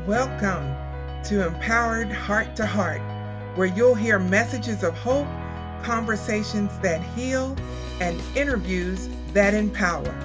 Welcome to Empowered Heart to Heart, where you'll hear messages of hope, conversations that heal, and interviews that empower.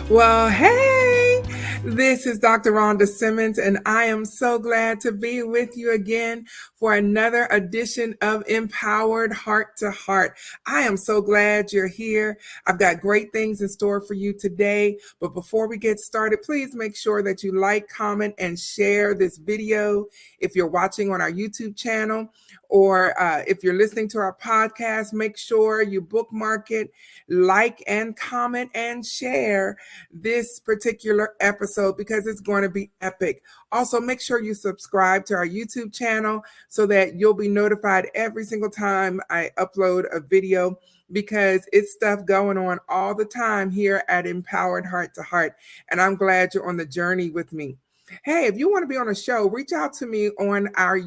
Well, hey, this is Dr. Rhonda Simmons, and I am so glad to be with you again for another edition of Empowered Heart to Heart. I am so glad you're here. I've got great things in store for you today. But before we get started, please make sure that you like, comment, and share this video if you're watching on our YouTube channel, or if you're listening to our podcast. Make sure you bookmark it, like and comment and share this particular episode because it's going to be epic. Also, make sure you subscribe to our YouTube channel so that you'll be notified every single time I upload a video, because it's stuff going on all the time here at Empowered Heart to Heart. And I'm glad you're on the journey with me. Hey, if you want to be on a show, reach out to me on our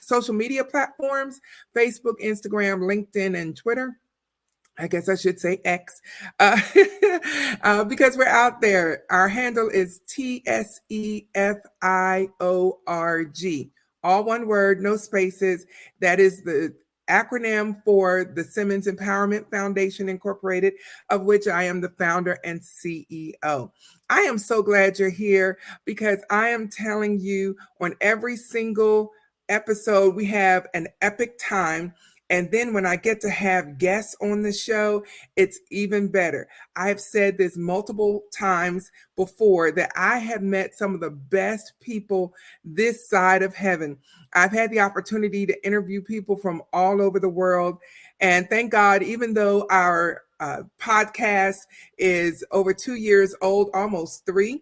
social media platforms: Facebook, Instagram, LinkedIn, and Twitter. I guess I should say X, because we're out there. Our handle is TSEFIORG. All one word, no spaces. That is the acronym for the Simmons Empowerment Foundation Incorporated, of which I am the founder and CEO. I am so glad you're here, because I am telling you, on every single episode, we have an epic time. And then when I get to have guests on the show, it's even better. I've said this multiple times before that I have met some of the best people this side of heaven. I've had the opportunity to interview people from all over the world. And thank God, even though our podcast is over 2 years old, almost 3,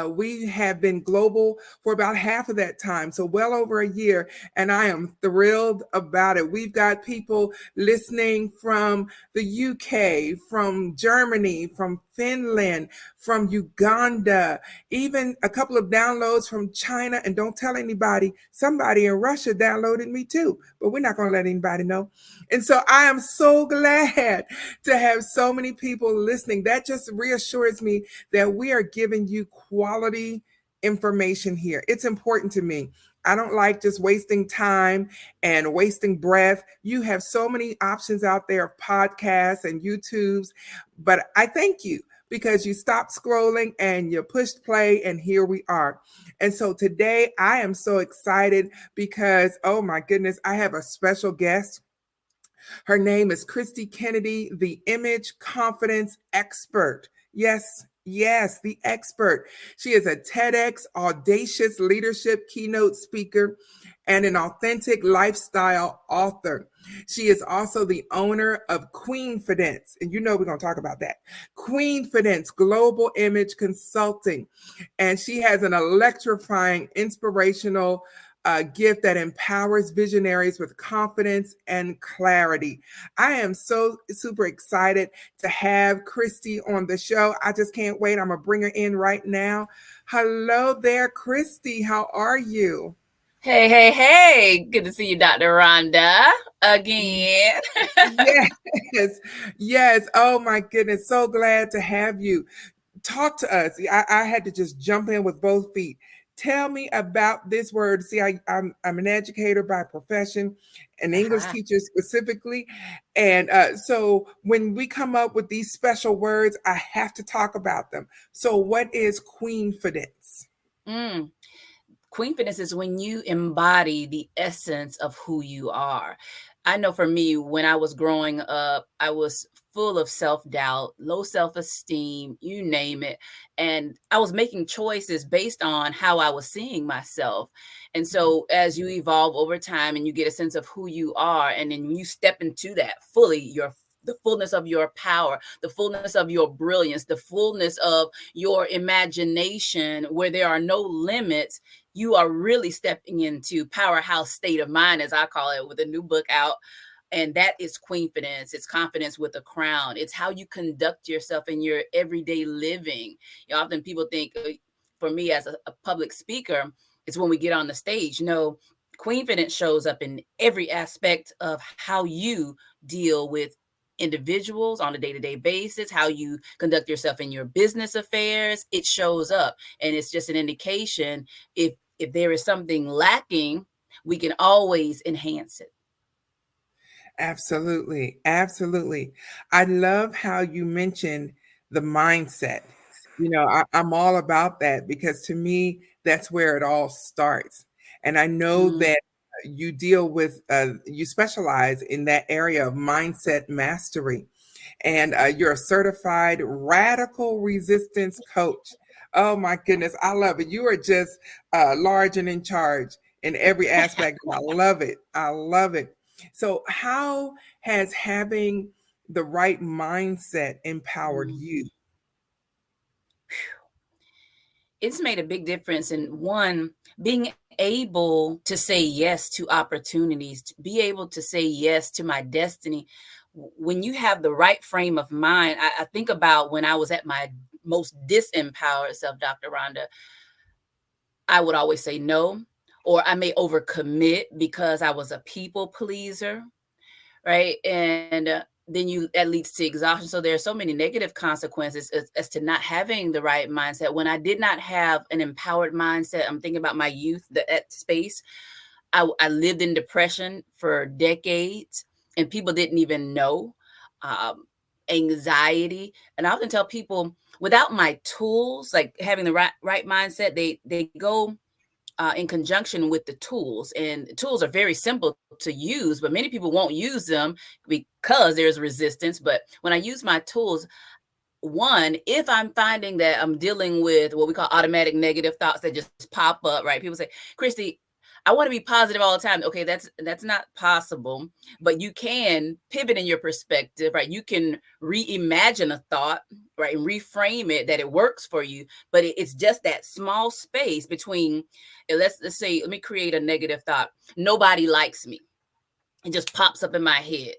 we have been global for about half of that time, so well over a year, and I am thrilled about it. We've got people listening from the UK, from Germany, from Finland, from Uganda, even a couple of downloads from China. And don't tell anybody, somebody in Russia downloaded me too, but we're not going to let anybody know. And so I am so glad to have so many people listening. That just reassures me that we are giving you quality information here. It's important to me. I don't like just wasting time and wasting breath. You have so many options out there of podcasts and YouTubes, but I thank you because you stopped scrolling and you pushed play, and here we are. And so today I am so excited because, oh my goodness, I have a special guest. Her name is Christy Kennedy, the image confidence expert. Yes, the expert. She is a TEDx audacious leadership keynote speaker and an authentic lifestyle author. She is also the owner of Queenfidence, and you know we're going to talk about that. Queenfidence Global Image Consulting. And she has an electrifying, inspirational gift that empowers visionaries with confidence and clarity. I am so super excited to have Christy on the show. I just can't wait. I'm going to bring her in right now. Hello there, Christy. How are you? Hey. Good to see you, Dr. Rhonda, again. Yes. Oh, my goodness. So glad to have you. Talk to us. I had to just jump in with both feet. Tell me about this word. See, I'm an educator by profession, an English teacher specifically. And so when we come up with these special words, I have to talk about them. So what is Queenfidence? Queenfidence is when you embody the essence of who you are. I know for me, when I was growing up, I was full of self-doubt, low self-esteem, you name it. And I was making choices based on how I was seeing myself. And so as you evolve over time and you get a sense of who you are, and then when you step into that fully, the fullness of your power, the fullness of your brilliance, the fullness of your imagination, where there are no limits, you are really stepping into powerhouse state of mind, as I call it, with a new book out. And that is Queenfidence. It's confidence with a crown. It's how you conduct yourself in your everyday living. Often people think, for me as a public speaker, it's when we get on the stage. No, Queenfidence shows up in every aspect of how you deal with individuals on a day-to-day basis, how you conduct yourself in your business affairs, it shows up. And it's just an indication if there is something lacking, we can always enhance it. Absolutely. Absolutely. I love how you mentioned the mindset. I'm all about that because to me, that's where it all starts. And I know Mm, that you specialize in that area of mindset mastery. And you're a certified radical resistance coach. Oh my goodness, I love it. You are just large and in charge in every aspect. I love it. I love it. So, how has having the right mindset empowered mm. you? It's made a big difference in one, being able to say yes to opportunities, to be able to say yes to my destiny. When you have the right frame of mind, I think about when I was at my most disempowered self, Dr. Rhonda, I would always say no, or I may overcommit because I was a people pleaser, right? And then that leads to exhaustion. So there are so many negative consequences as to not having the right mindset. When I did not have an empowered mindset, I'm thinking about my youth, that space. I lived in depression for decades, and people didn't even know. Um, Anxiety, and I often tell people, without my tools, like having the right mindset, they go in conjunction with the tools. And tools are very simple to use, but many people won't use them because there's resistance. But when I use my tools, one, if I'm finding that I'm dealing with what we call automatic negative thoughts that just pop up, right? People say, Christy, I want to be positive all the time. Okay, that's not possible, but you can pivot in your perspective, right? You can reimagine a thought, right, and reframe it that it works for you. But it's just that small space between, let's say, let me create a negative thought. Nobody likes me. It just pops up in my head.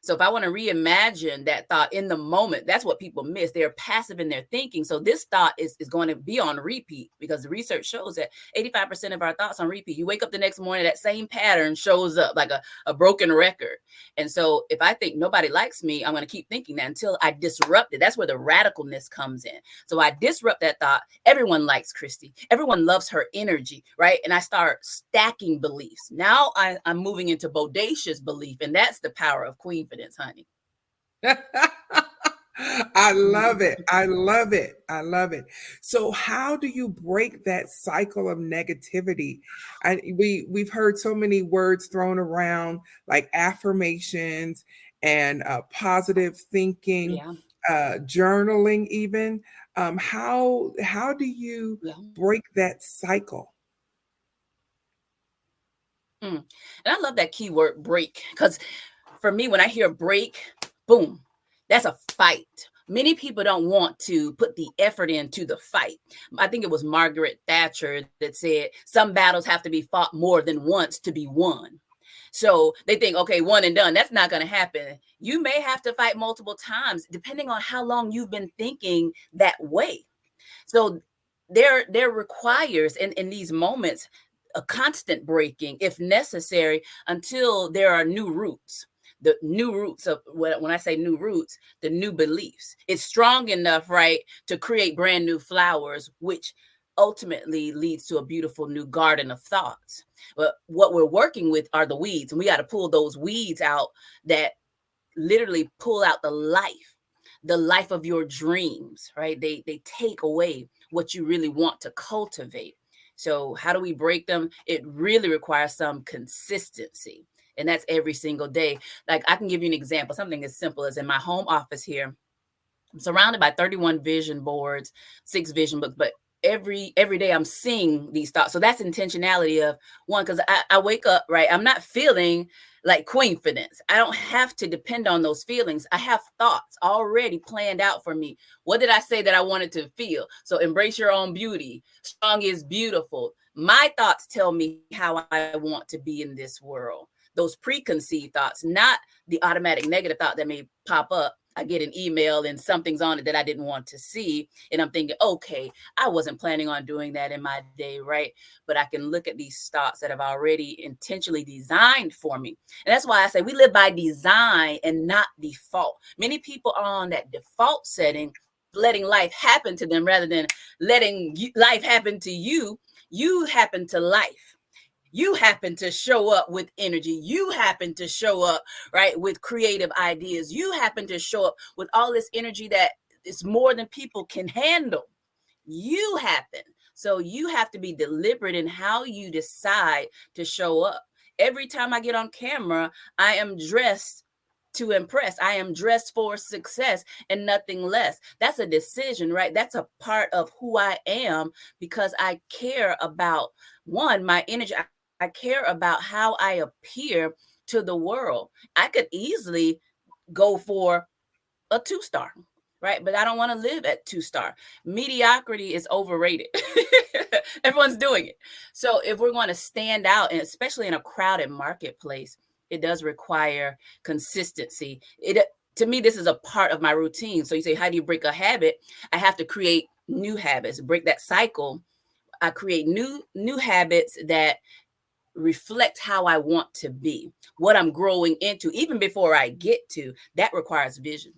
So if I want to reimagine that thought in the moment, that's what people miss. They're passive in their thinking. So this thought is going to be on repeat, because the research shows that 85% of our thoughts on repeat. You wake up the next morning, that same pattern shows up like a broken record. And so if I think nobody likes me, I'm going to keep thinking that until I disrupt it. That's where the radicalness comes in. So I disrupt that thought. Everyone likes Christy. Everyone loves her energy, right? And I start stacking beliefs. Now I'm moving into bodacious belief, and that's the power of queen, honey. I love it. I love it. I love it. So how do you break that cycle of negativity? And we've heard so many words thrown around like affirmations and positive thinking, Yeah. journaling even. How do you Yeah. break that cycle? And I love that keyword break, because for me, when I hear break, boom, that's a fight. Many people don't want to put the effort into the fight. I think it was Margaret Thatcher that said some battles have to be fought more than once to be won. So they think, okay, one and done. That's not going to happen. You may have to fight multiple times, depending on how long you've been thinking that way. So there requires in these moments a constant breaking, if necessary, until there are new roots. The new roots of, when I say new roots, the new beliefs. It's strong enough, right, to create brand new flowers, which ultimately leads to a beautiful new garden of thoughts. But what we're working with are the weeds, and we got to pull those weeds out that literally pull out the life of your dreams, right? They take away what you really want to cultivate. So how do we break them? It really requires some consistency, and that's every single day. Like, I can give you an example, something as simple as in my home office here. I'm surrounded by 31 vision boards, 6 vision books, but every day I'm seeing these thoughts. So that's intentionality of one, because I wake up, right? I'm not feeling like queenfidence. I don't have to depend on those feelings. I have thoughts already planned out for me. What did I say that I wanted to feel? So embrace your own beauty. Strong is beautiful. My thoughts tell me how I want to be in this world. Those preconceived thoughts, not the automatic negative thought that may pop up. I get an email and something's on it that I didn't want to see. And I'm thinking, okay, I wasn't planning on doing that in my day, right? But I can look at these thoughts that have already intentionally designed for me. And that's why I say we live by design and not default. Many people are on that default setting, letting life happen to them rather than letting life happen to you. You happen to life. You happen to show up with energy. You happen to show up, right, with creative ideas. You happen to show up with all this energy that is more than people can handle. You happen. So you have to be deliberate in how you decide to show up. Every time I get on camera, I am dressed to impress. I am dressed for success and nothing less. That's a decision, right? That's a part of who I am because I care about one, my energy. I care about how I appear to the world. I could easily go for a 2-star, right? But I don't want to live at 2-star. Mediocrity is overrated. Everyone's doing it. So if we're going to stand out, and especially in a crowded marketplace, it does require consistency. It to me, this is a part of my routine. So you say, how do you break a habit? I have to create new habits, break that cycle. I create new habits that reflect how I want to be, what I'm growing into, even before I get to. That requires vision.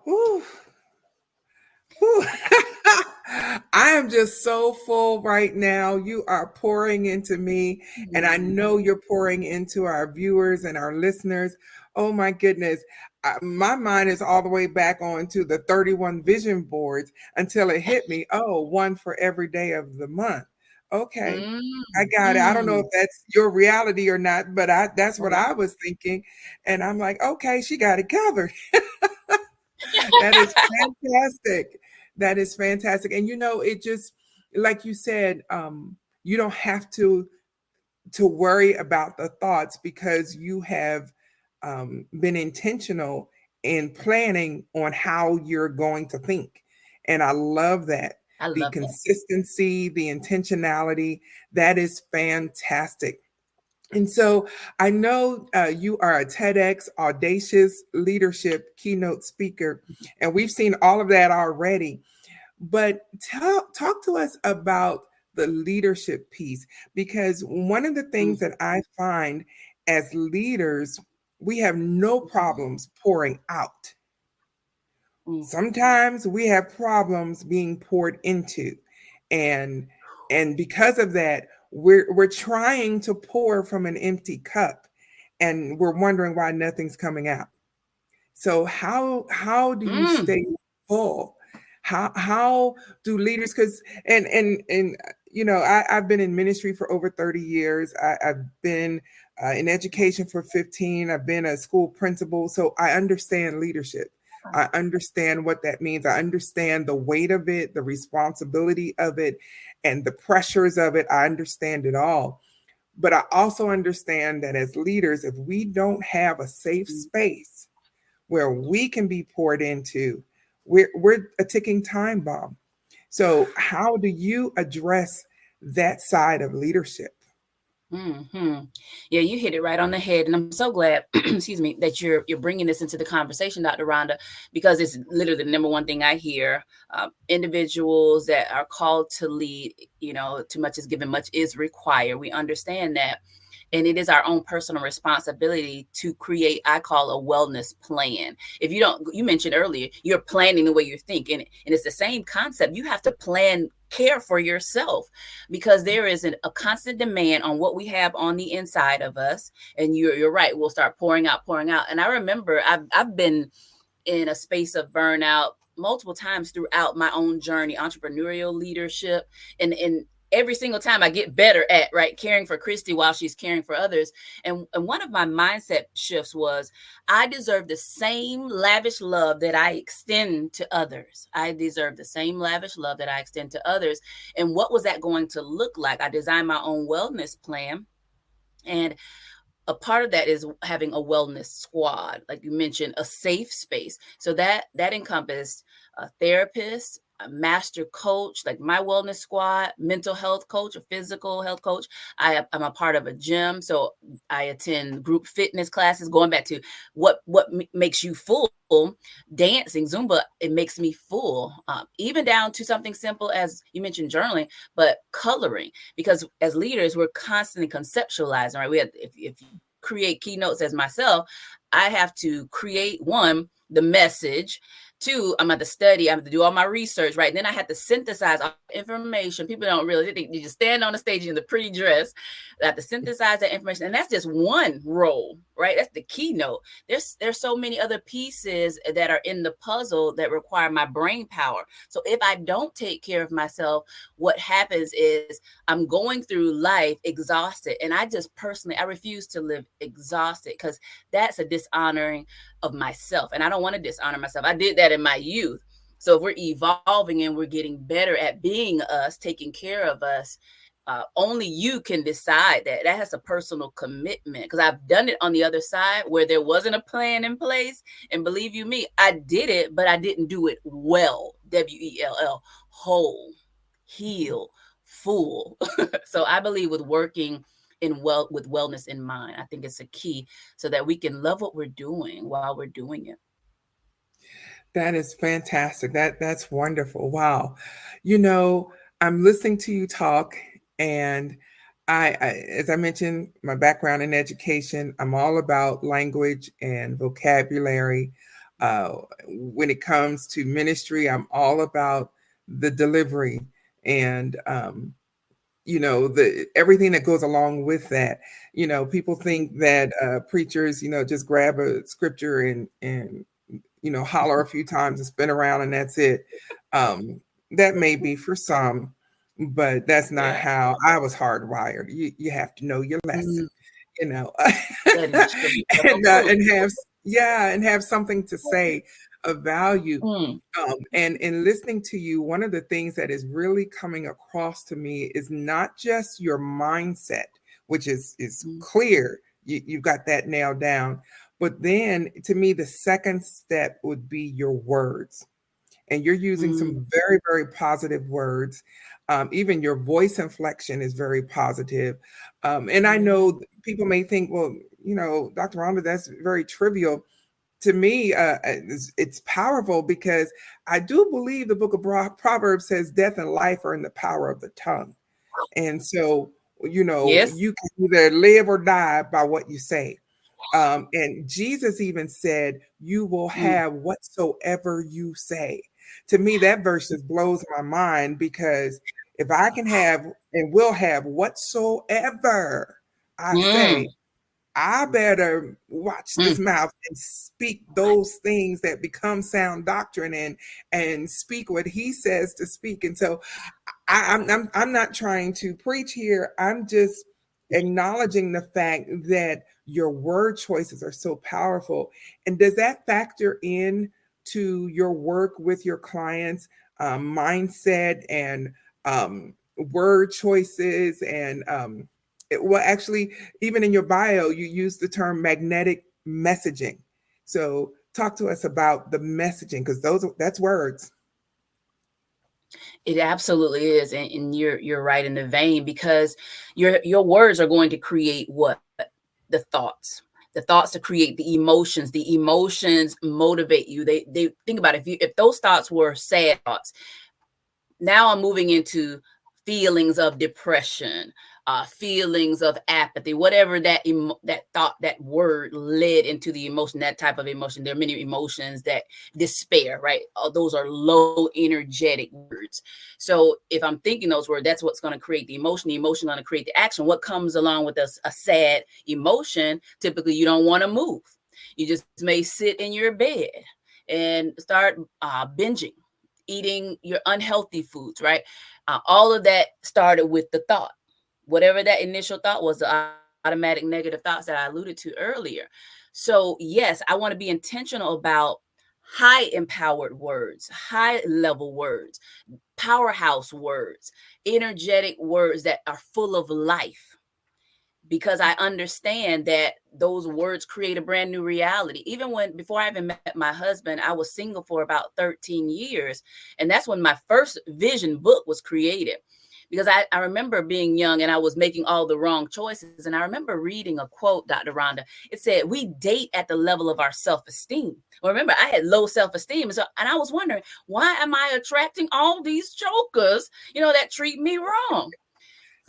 Whew. Whew. I am just so full right now. You are pouring into me, and I know you're pouring into our viewers and our listeners. Oh my goodness. My mind is all the way back on to the 31 vision boards until it hit me. Oh, one for every day of the month. Okay. Mm, I got it. I don't know if mm. that's your reality or not, but that's Oh, what yeah. I was thinking. And I'm like, okay, she got it covered. That is fantastic. That is fantastic. And it just like you said, you don't have to worry about the thoughts because you have been intentional in planning on how you're going to think. And I love that. I The love that. consistency, the intentionality, that is fantastic. And so I know you are a TEDx Audacious Leadership keynote speaker, and we've seen all of that already. But talk to us about the leadership piece, because one of the things Mm, that I find as leaders, we have no problems pouring out. mm, Sometimes we have problems being poured into. And because of that, we're trying to pour from an empty cup and we're wondering why nothing's coming out. So how do you mm. stay full? How do leaders, because I've been in ministry for over 30 years. I've been in education for 15. I've been a school principal, so I understand leadership. I understand what that means. I understand the weight of it, the responsibility of it, and the pressures of it. I understand it all. But I also understand that as leaders, if we don't have a safe Mm. space where we can be poured into, we're a ticking time bomb. So how do you address that side of leadership? Hmm. Yeah, you hit it right on the head, and I'm so glad, excuse me, that you're bringing this into the conversation, Dr. Rhonda, because it's literally the number one thing I hear. Individuals that are called to lead, too much is given, much is required. We understand that, and it is our own personal responsibility to create, I call, a wellness plan. If you don't, you mentioned earlier, you're planning the way you think, and it's the same concept. You have to plan care for yourself because there is a constant demand on what we have on the inside of us. And you're right, we'll start pouring out, pouring out. And I remember I've been in a space of burnout multiple times throughout my own journey, entrepreneurial leadership, and every single time I get better at, right, caring for Christy while she's caring for others. And one of my mindset shifts was I deserve the same lavish love that I extend to others. I deserve the same lavish love that I extend to others. And what was that going to look like? I designed my own wellness plan. And a part of that is having a wellness squad, like you mentioned, a safe space. So that encompassed a therapist, a master coach, like my wellness squad, mental health coach, a physical health coach. I'm a part of a gym, so I attend group fitness classes. Going back to what makes you full, dancing, Zumba, it makes me full. Even down to something simple as you mentioned, journaling, but coloring. Because as leaders, we're constantly conceptualizing, right? We have, if you create keynotes as myself, I have to create one, the message. Two, I'm at the study, I have to do all my research, right? And then I have to synthesize all the information. People don't really, you just stand on the stage in the pretty dress. I have to synthesize that information. And that's just one role, right? That's the keynote. There's so many other pieces that are in the puzzle that require my brain power. So if I don't take care of myself, what happens is I'm going through life exhausted. And I just personally, I refuse to live exhausted, because that's a dishonoring of myself. And I don't want to dishonor myself. I did that in my youth. So if we're evolving and we're getting better at being us, taking care of us, only you can decide that. That has a personal commitment, because I've done it on the other side where there wasn't a plan in place. And believe you me, I did it, but I didn't do it well. WELL, whole, heal, full. So I believe with working with wellness in mind, I think it's a key so that we can love what we're doing while we're doing it. That is fantastic. That's wonderful. Wow. You know, I'm listening to you talk, and as I mentioned, my background in education, I'm all about language and vocabulary. Uh, when it comes to ministry, I'm all about the delivery and the everything that goes along with that. People think that preachers, just grab a scripture and holler a few times and spin around and that's it. That may be for some, but that's not Yeah. how I was hardwired. You have to know your lesson, Mm, you know, study to show yourself and approved. have something to say of value. Mm, And in listening to you, one of the things that is really coming across to me is not just your mindset, which is mm, clear. You've got that nailed down. But then to me, the second step would be your words. And you're using mm, some very, very positive words. Even your voice inflection is very positive. And I yeah. know people may think, well, Dr. Rhonda, that's very trivial. To me, it's powerful because I do believe the book of Proverbs says death and life are in the power of the tongue. And so, Yes. you can either live or die by what you say. And Jesus even said, "You will Mm, have whatsoever you say." To me, that verse just blows my mind because if I can have and will have whatsoever I mm, say, I better watch this mm. mouth and speak those things that become sound doctrine and speak what he says to speak. And so I'm not trying to preach here. I'm just acknowledging the fact that your word choices are so powerful. And does that factor in to your work with your clients, mindset and word choices and well, actually, even in your bio, you use the term magnetic messaging. So talk to us about the messaging because that's words. It absolutely is, and you're right in the vein, because your words are going to create what? The thoughts. The thoughts to create the emotions. The emotions motivate you. They think about it. If those thoughts were sad thoughts, now I'm moving into feelings of depression, feelings of apathy, whatever that thought, that word led into the emotion, that type of emotion. There are many emotions that despair, right? Those are low energetic words. So if I'm thinking those words, that's what's going to create the emotion. The emotion going to create the action. What comes along with a sad emotion? Typically, you don't want to move. You just may sit in your bed and start binging, eating your unhealthy foods, right? All of that started with the thought. Whatever that initial thought was, the automatic negative thoughts that I alluded to earlier. So, yes, I want to be intentional about high empowered words, high level words, powerhouse words, energetic words that are full of life. because I understand that those words create a brand new reality. Even before I even met my husband, I was single for about 13 years. And that's when my first vision book was created. Because I remember being young and I was making all the wrong choices. And I remember reading a quote, Dr. Rhonda. It said, "We date at the level of our self esteem." Well, remember, I had low self esteem. And I was wondering, why am I attracting all these jokers, that treat me wrong?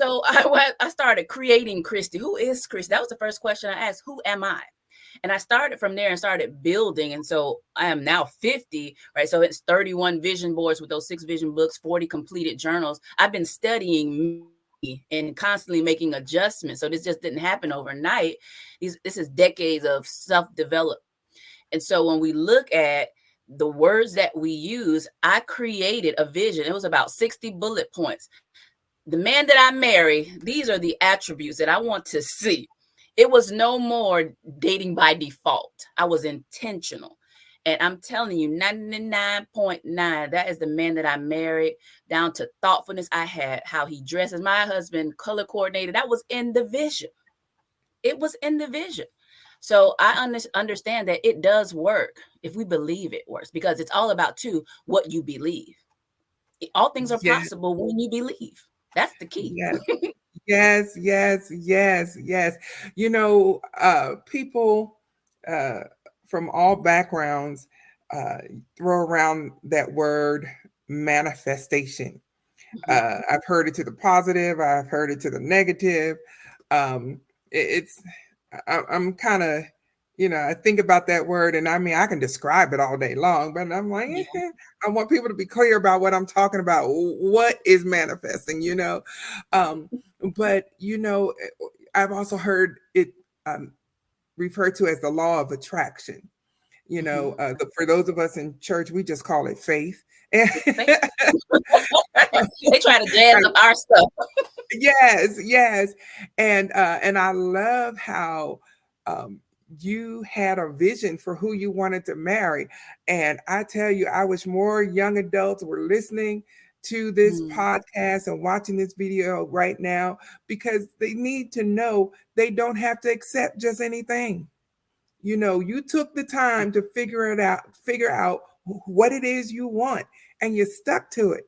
So I started creating Christy. Who is Christy? That was the first question I asked. Who am I? And I started from there and started building. And so I am now 50, right? So it's 31 vision boards with those 6 vision books, 40 completed journals. I've been studying me and constantly making adjustments. So this just didn't happen overnight. This is decades of self-development. And so when we look at the words that we use, I created a vision. It was about 60 bullet points. The man that I marry, these are the attributes that I want to see. It was no more dating by default. I was intentional. And I'm telling you, 99.9, that is the man that I married, down to thoughtfulness I had, how he dresses. My husband, color coordinated. That was in the vision. It was in the vision. So I understand that it does work if we believe it works, because it's all about, too, what you believe. All things are Yes, possible when you believe. That's the key. yes, yes, yes, yes, yes. People uh, from all backgrounds uh, throw around that word manifestation. Mhm. I've heard it to the positive. I've heard it to the negative. Um, it's I'm kind of, I think about that word, and I mean, I can describe it all day long, but I'm like, Yeah. I want people to be clear about what I'm talking about. What is manifesting, Um, but I've also heard it referred to as the law of attraction. Mhm. For those of us in church, we just call it faith. And It's fake. They try to jazz up our stuff. yes, yes. And I love how um you had a vision for who you wanted to marry. And I tell you, I wish more young adults were listening to this Mm, podcast and watching this video right now, because they need to know they don't have to accept just anything. You took the time to figure out what it is you want, and you stuck to it.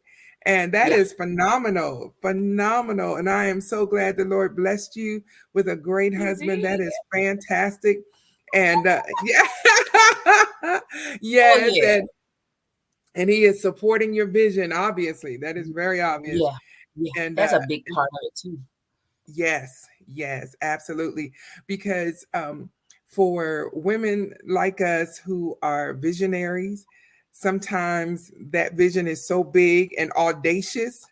And that yeah, is phenomenal, phenomenal. And I am so glad the Lord blessed you with a great he husband. That did. is fantastic. And yeah, Oh, yes, yeah. and he is supporting your vision. Obviously, that is very obvious. Yeah. Yeah. And That's a big part of it too. yes, yes, absolutely. Because for women like us who are visionaries, sometimes that vision is so big and audacious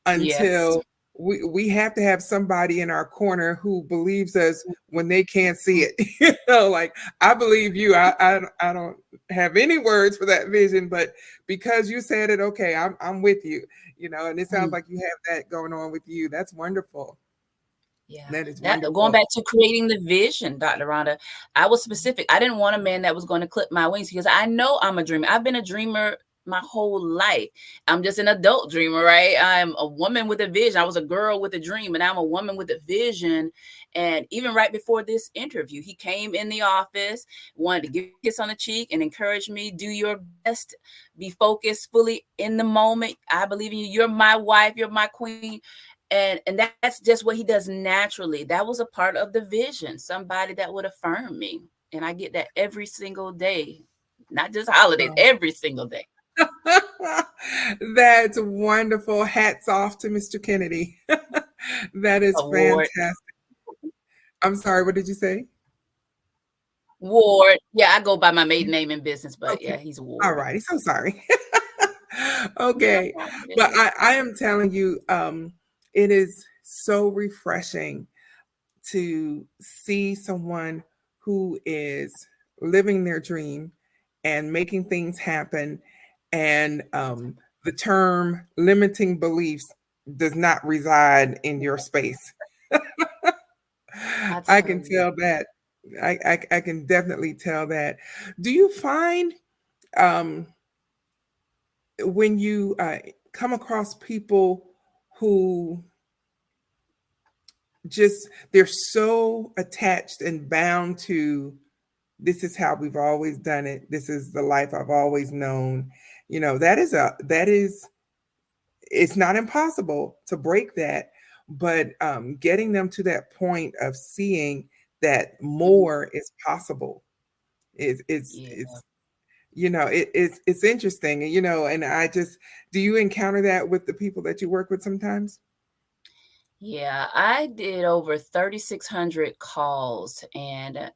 Yes. until we have to have somebody in our corner who believes us when they can't see it. Like, I believe you. I don't have any words for that vision, but because you said it, okay, I'm with you. And it sounds Mm, like you have that going on with you. That's wonderful. yeah. That is That going wonderful. back to creating the vision, Dr. Rhonda, I was specific. I didn't want a man that was going to clip my wings, because I know I'm a dreamer. I've been a dreamer my whole life. I'm just an adult dreamer, right? I'm a woman with a vision. I was a girl with a dream, and I'm a woman with a vision. And even right before this interview, he came in the office, wanted to give a kiss on the cheek and encourage me, do your best, be focused, fully in the moment. I believe in you. You're my wife. You're my queen. And that's just what he does naturally. That was a part of the vision, somebody that would affirm me. And I get that every single day, not just holidays, Wow. every single day. That's wonderful. Hats off to Mr. Kennedy. That is Award, fantastic. I'm sorry, what did you say? Ward. Yeah, I go by my maiden name in business, but Okay. yeah, he's All Ward. righty. So sorry. No Okay. problem. It But is. I am telling you, it is so refreshing to see someone who is living their dream and making things happen. And the term limiting beliefs does not reside in your space. I I tell can you. tell that. I can definitely tell that. Do you find um, when you come across people who just they're so attached and bound to, this is how we've always done it. This is the life I've always known. That is, it's not impossible to break that, but getting them to that point of seeing that Mhm. more is possible is Yeah. it's interesting, and I just, do you encounter that with the people that you work with sometimes? Yeah, I did over 3,600 calls, and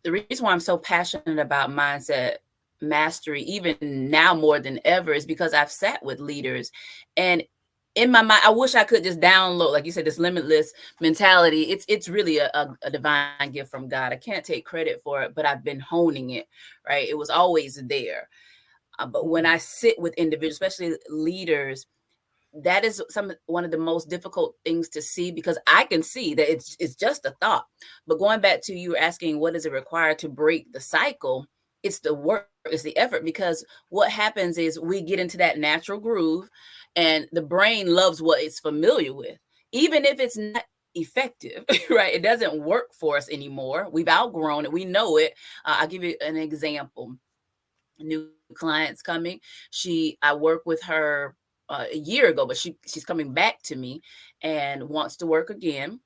the reason why I'm so passionate about mindset mastery, even now more than ever, is because I've sat with leaders, and in my mind, I wish I could just download, like you said, this limitless mentality. It's really a divine gift from God. I can't take credit for it, but I've been honing it, right? It was always there. But when Mhm. I sit with individuals, especially leaders, that is one of the most difficult things to see, because I can see that it's just a thought. But going back to you asking what does it require to break the cycle, it's the work, it's the effort, because what happens is we get into that natural groove, and the brain loves what it's familiar with, even if it's not effective. Right? It doesn't work for us anymore. We've outgrown it. We know it. I'll give you an example. New clients coming. I worked with her a year ago, but she's coming back to me and wants to work again,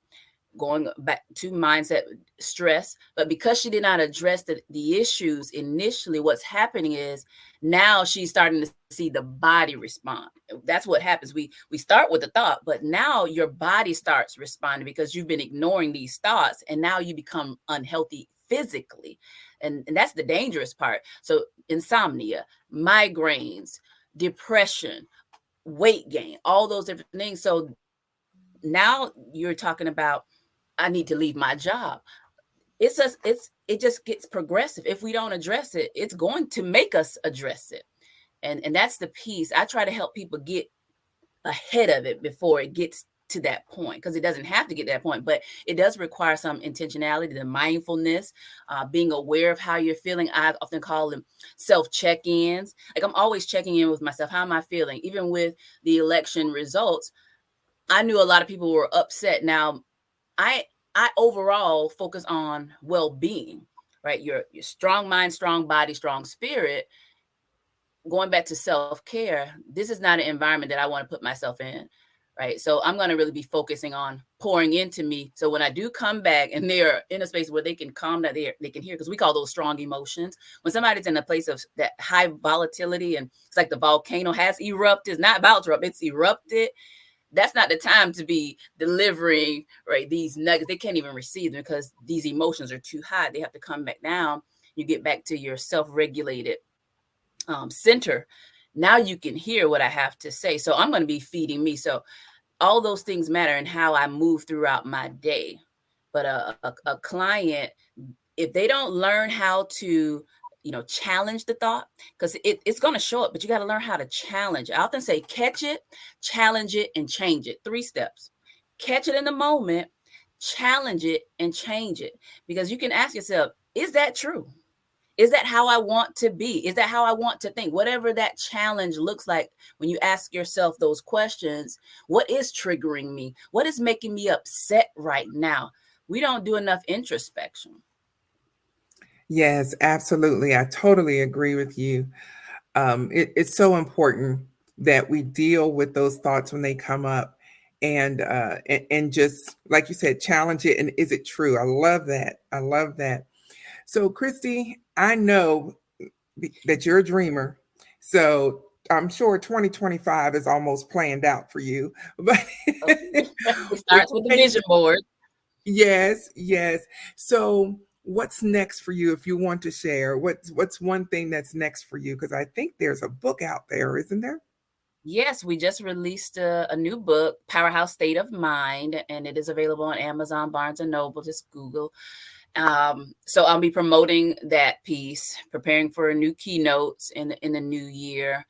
going back to mindset stress. But because she did not address the issues initially, what's happening is now she's starting to see the body respond. That's what happens. We start with the thought, but now your body starts responding because you've been ignoring these thoughts, and now you become unhealthy physically. And that's the dangerous part. So insomnia, migraines, depression, weight gain, all those different things. So now you're talking about, I need to leave my job. It just gets progressive. If we don't address it, it's going to make us address it. And that's the piece. I try to help people get ahead of it before it gets to that point, because it doesn't have to get to that point, but it does require some intentionality, the mindfulness, being aware of how you're feeling. I often call them self check-ins. Like, I'm always checking in with myself. How am I feeling? Even with the election results, I knew a lot of people were upset. Now, I I overall focus on well-being, right? Your strong mind, strong body, strong spirit. Going back to self-care, this is not an environment that I want to put myself in, right? So I'm going to really be focusing on pouring into me. So when I do come back and they're in a space where they can calm down, they can hear, because we call those strong emotions. When somebody's in a place of that high volatility, and it's like the volcano has erupted, it's not about to erupt, it's erupted. That's not the time to be delivering, right, these nuggets. They can't even receive them because these emotions are too high. They have to come back down. You get back to your self-regulated center. Now you can hear what I have to say. So I'm going to be feeding me. So all those things matter in how I move throughout my day. But a client, if they don't learn how to, challenge the thought, because it's going to show up, but you got to learn how to challenge. I often say catch it, challenge it, and change it. 3 steps. Catch it in the moment, challenge it, and change it. Because you can ask yourself, is that true? Is that how I want to be? Is that how I want to think? Whatever that challenge looks like, when you ask yourself those questions, what is triggering me? What is making me upset right now? We don't do enough introspection. Yes, absolutely. I totally agree with you. It's so important that we deal with those thoughts when they come up, and just like you said, challenge it. And is it true? I love that. I love that. So, Christy, I know that you're a dreamer. So I'm sure 2025 is almost planned out for you. But Oh, it we're starts with the taking, vision board. yes, yes. So what's next for you, if you want to share? What's one thing that's next for you? Because I think there's a book out there, isn't there? Yes, we just released a new book, Powerhouse State of Mind, and it is available on Amazon, Barnes and Noble. Just Google. So I'll be promoting that piece, preparing for new keynotes in the new year.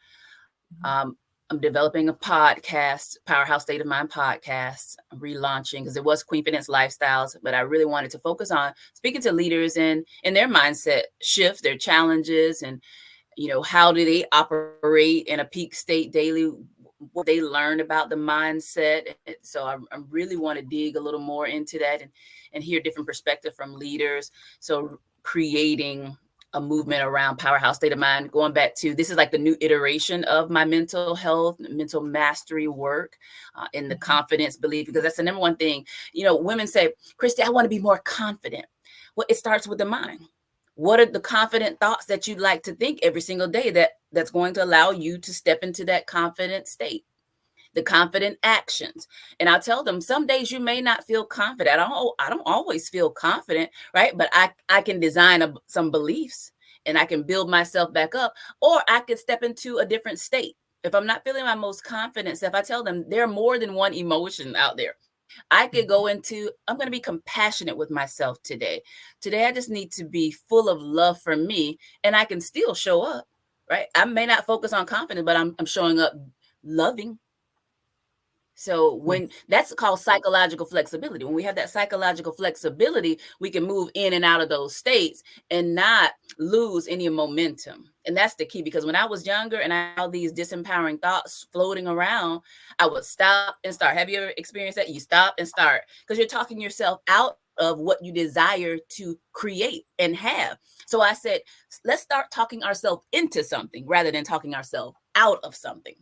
I'm developing a podcast, Powerhouse State of Mind podcast, relaunching, because it was Queenfidence Lifestyles, but I really wanted to focus on speaking to leaders in their mindset shift, their challenges, and how do they operate in a peak state daily? what they learned about the mindset. So I really want to dig a little more into that and hear different perspective from leaders. So creating a movement around powerhouse state of mind, going back to this is like the new iteration of my mental health, mental mastery work, in the confidence belief, because that's the number one thing. Women say, Christy, I want to be more confident. Well, it starts with the mind. What are the confident thoughts that you'd like to think every single day that's going to allow you to step into that confident state? The confident actions. And I'll tell them some days you may not feel confident. I don't always feel confident, right? But I can design some beliefs and I can build myself back up, or I could step into a different state. If I'm not feeling my most confident self, I tell them there are more than one emotion out there. I could go into, I'm going to be compassionate with myself today. Today, I just need to be full of love for me, and I can still show up, right? I may not focus on confidence, but I'm showing up loving. So when that's called psychological flexibility, when we have that psychological flexibility, we can move in and out of those states and not lose any momentum. And that's the key, because when I was younger and I had all these disempowering thoughts floating around, I would stop and start. Have you ever experienced that? You stop and start because you're talking yourself out of what you desire to create and have. So I said, let's start talking ourselves into something rather than talking ourselves out of something.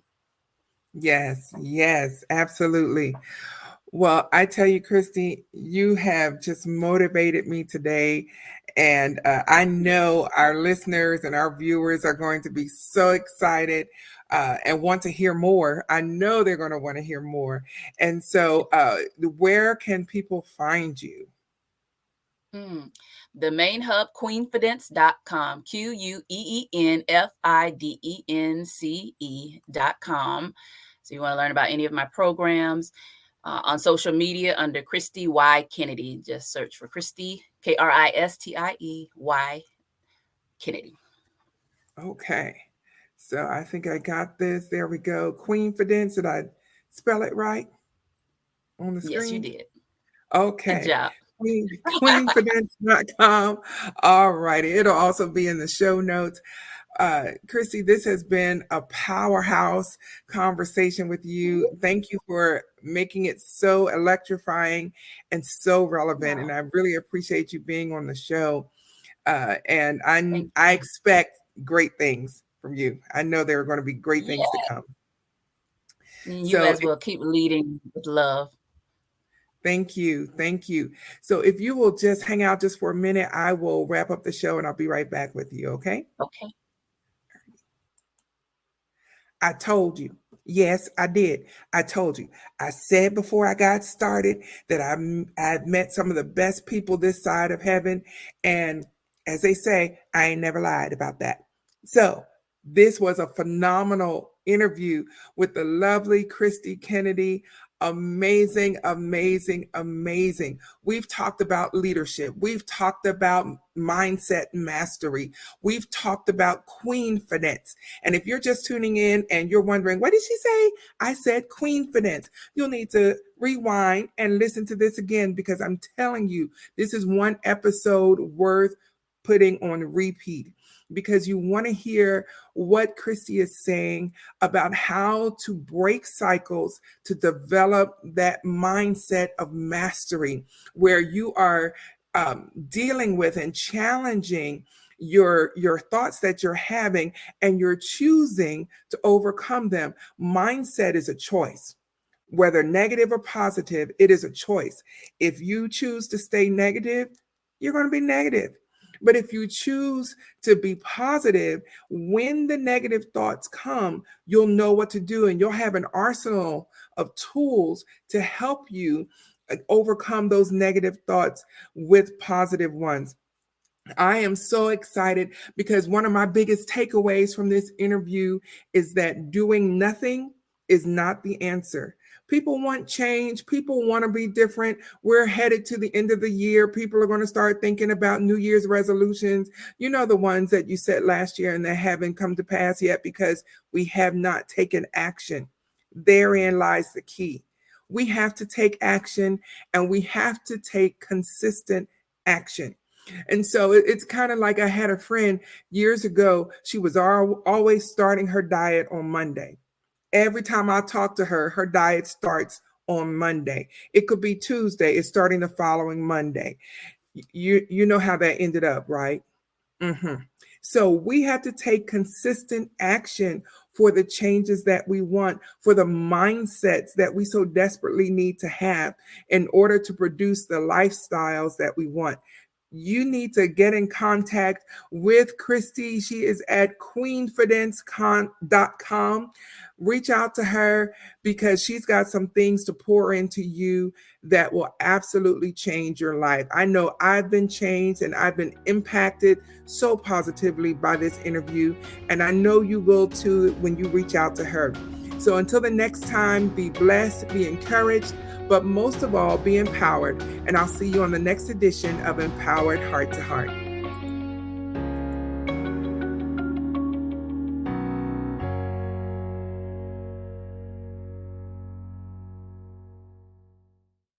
Yes, absolutely. Well, I tell you, Christy, you have just motivated me today. And I know our listeners and our viewers are going to be so excited and want to hear more. I know they're going to want to hear more. And so, where can people find you? Mm. The main hub, queenfidence.com, QUEENFIDENCE.com. So you want to learn about any of my programs on social media under Christy Y. Kennedy. Just search for Christy, KRISTIEY Kennedy. Okay. So I think I got this. There we go. Queen Fidence. Did I spell it right on the Yes, you screen? did. Good Okay. job. Queenfidence.com. All righty. It'll also be in the show notes. Christy, this has been a powerhouse conversation with you. Thank you for making it so electrifying and so relevant. And Oh, I really appreciate you being on the show. And thank I you. expect great things from you. I know there are going to be great things to Yeah. come. You So as well. Keep leading with love. thank you. Thank you. So if you will just hang out just for a minute, I will wrap up the show and I'll be right back with you. Okay. Okay. I told you. Yes, I did. I told you. I said before I got started that I've met some of the best people this side of heaven. And as they say, I ain't never lied about that. So this was a phenomenal interview with the lovely Christy Kennedy. Amazing, amazing, amazing. We've talked about leadership. We've talked about mindset mastery. We've talked about queen finesse. And if you're just tuning in and you're wondering, what did she say? I said queen finesse. You'll need to rewind and listen to this again, because I'm telling you, this is one episode worth putting on repeat, because you want to hear what Christy is saying about how to break cycles to develop that mindset of mastery, where you are dealing with and challenging your thoughts that you're having, and you're choosing to overcome them. Mindset is a choice. Whether negative or positive, it is a choice. If you choose to stay negative, you're going to be negative. But if you choose to be positive, when the negative thoughts come, you'll know what to do, and you'll have an arsenal of tools to help you overcome those negative thoughts with positive ones. I am so excited because one of my biggest takeaways from this interview is that doing nothing is not the answer. People want change. People want to be different. We're headed to the end of the year. People are going to start thinking about New Year's resolutions. You know, the ones that you set last year and that haven't come to pass yet because we have not taken action. Therein lies the key. We have to take action, and we have to take consistent action. And so it's kind of like I had a friend years ago. She was always starting her diet on Monday. Every time I talk to her, her diet starts on Monday. It could be Tuesday, it's starting the following Monday. You know how that ended up, right? hmm So we have to take consistent action for the changes that we want, for the mindsets that we so desperately need to have in order to produce the lifestyles that we want. You need to get in contact with Christy. She is at queenfidencecon.com. Reach out to her because she's got some things to pour into you that will absolutely change your life. I know I've been changed and I've been impacted so positively by this interview, and I know you will too when you reach out to her. So until the next time, be blessed, be encouraged, but most of all, be empowered. And I'll see you on the next edition of Empowered Heart to Heart.